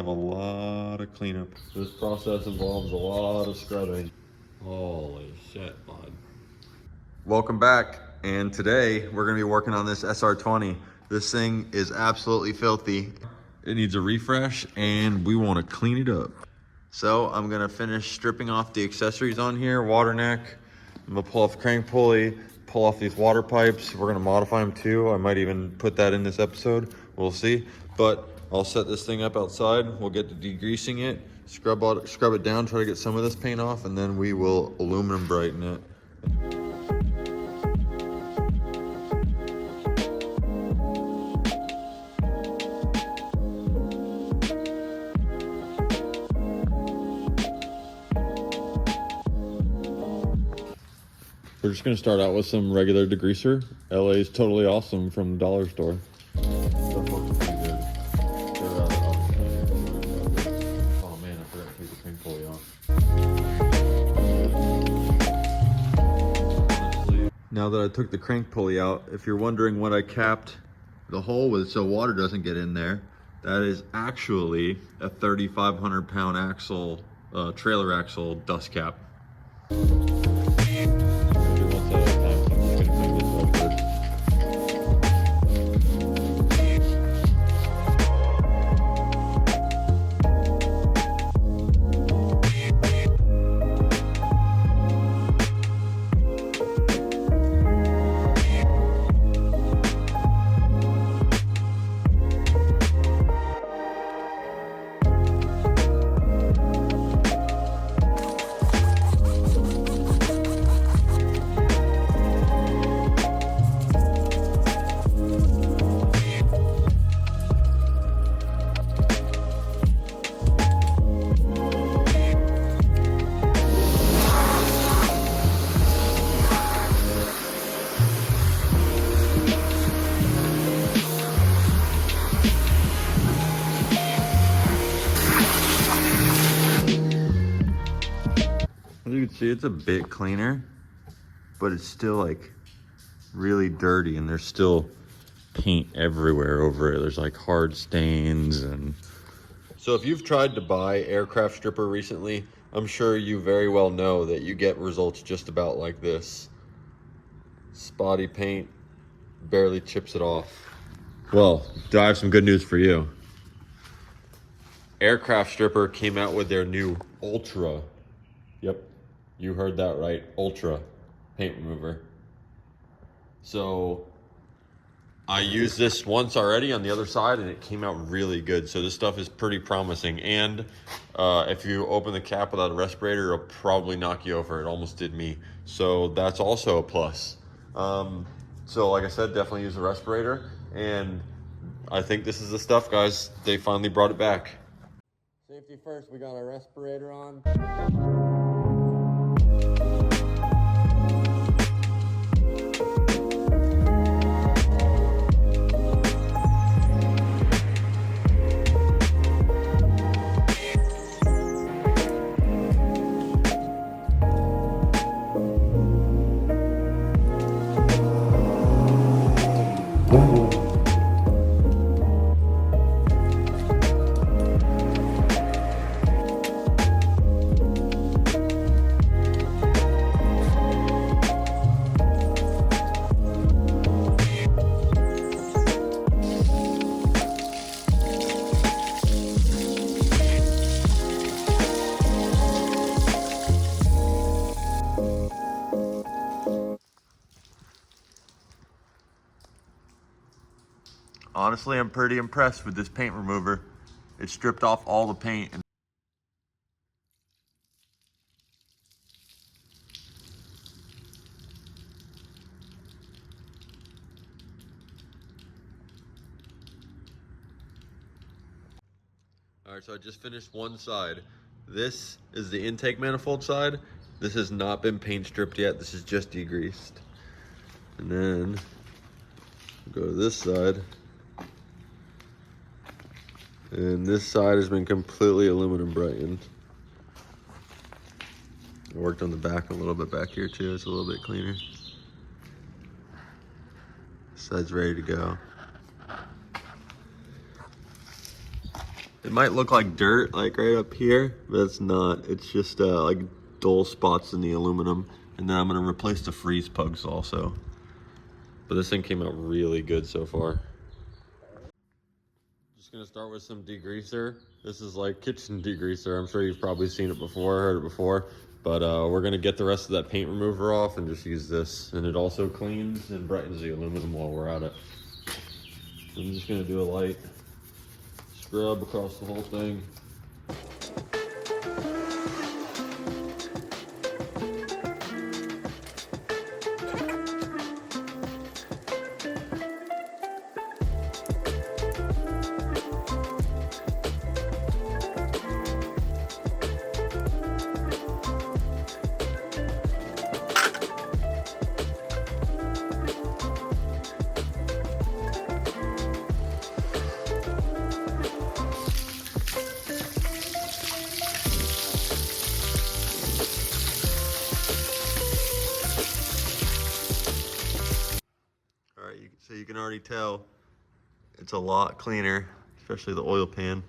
Have a lot of cleanup. This process involves a lot of scrubbing. Holy shit, bud. Welcome back, and today we're gonna be working on this SR20. This thing is absolutely filthy. It needs a refresh, and we wanna clean it up. So I'm gonna finish stripping off the accessories on here, water neck. I'm gonna pull off the crank pulley, pull off these water pipes. We're gonna modify them too. I might even put that in this episode, we'll see. But I'll set this thing up outside. We'll get to degreasing it, scrub it down, try to get some of this paint off, and then we will aluminum brighten it. We're just gonna start out with some regular degreaser. LA's Totally Awesome from the dollar store. Oh man, I forgot to take the crank pulley off. Now that I took the crank pulley out, if you're wondering what I capped the hole with so water doesn't get in there, that is actually a 3,500 pound axle, trailer axle dust cap. As you can see, it's a bit cleaner, but it's still like really dirty, and there's still paint everywhere over it. There's like hard stains. And so if you've tried to buy aircraft stripper recently, I'm sure you very well know that you get results just about like this. Spotty paint, barely chips it off. Well, I have some good news for you. Aircraft stripper came out with their new Ultra. Yep, you heard that right, Ultra paint remover. So I used this once already on the other side, and it came out really good. So this stuff is pretty promising. And if you open the cap without a respirator, it'll probably knock you over. It almost did me. So that's also a plus. So like I said, definitely use a respirator. And I think this is the stuff, guys. They finally brought it back. Safety first, we got our respirator on. Honestly, I'm pretty impressed with this paint remover. It stripped off all the paint. All right, so I just finished one side. This is the intake manifold side. This has not been paint stripped yet. This is just degreased. And then go to this side. And this side has been completely aluminum brightened. I worked on the back a little bit back here too. It's a little bit cleaner. This side's ready to go. It might look like dirt, like right up here, but it's not. It's just like dull spots in the aluminum. And then I'm gonna replace the freeze pugs also. But this thing came out really good so far. Just gonna start with some degreaser. This is like kitchen degreaser. I'm sure you've probably seen it before, heard it before. But we're gonna get the rest of that paint remover off and just use this. And it also cleans and brightens the aluminum while we're at it. So I'm just gonna do a light scrub across the whole thing. So you can already tell it's a lot cleaner, especially the oil pan.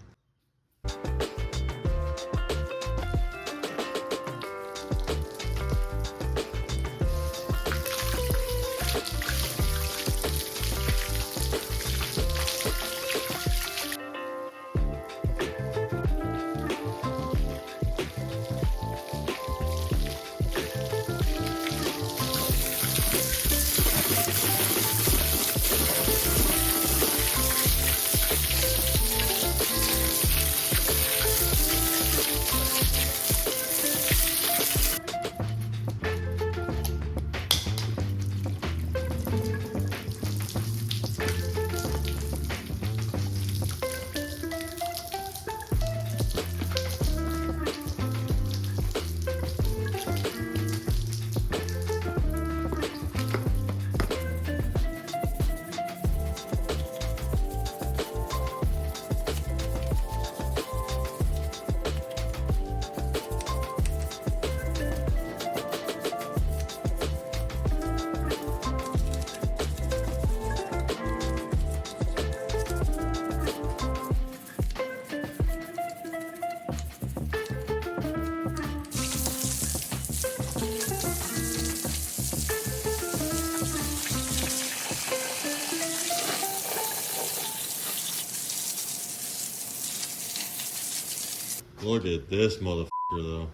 Look at this motherfucker though.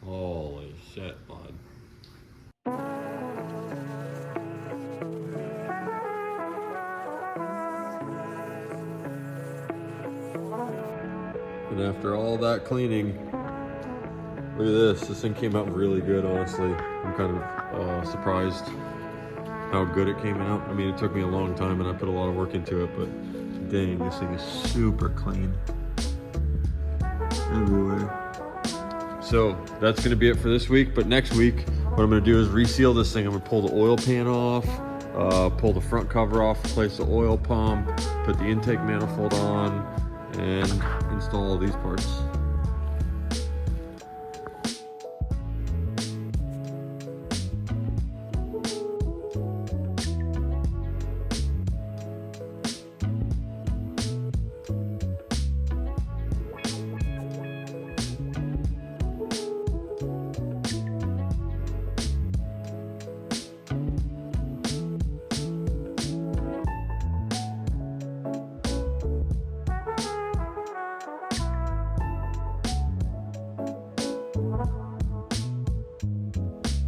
Holy shit, bud. And after all that cleaning, look at this. This thing came out really good, honestly. I'm kind of surprised how good it came out. I mean, it took me a long time and I put a lot of work into it, but dang, this thing is super clean. Everywhere. So that's gonna be it for this week, but next week what I'm gonna do is reseal this thing. I'm gonna pull the oil pan off, pull the front cover off, replace the oil pump, put the intake manifold on, and install all these parts.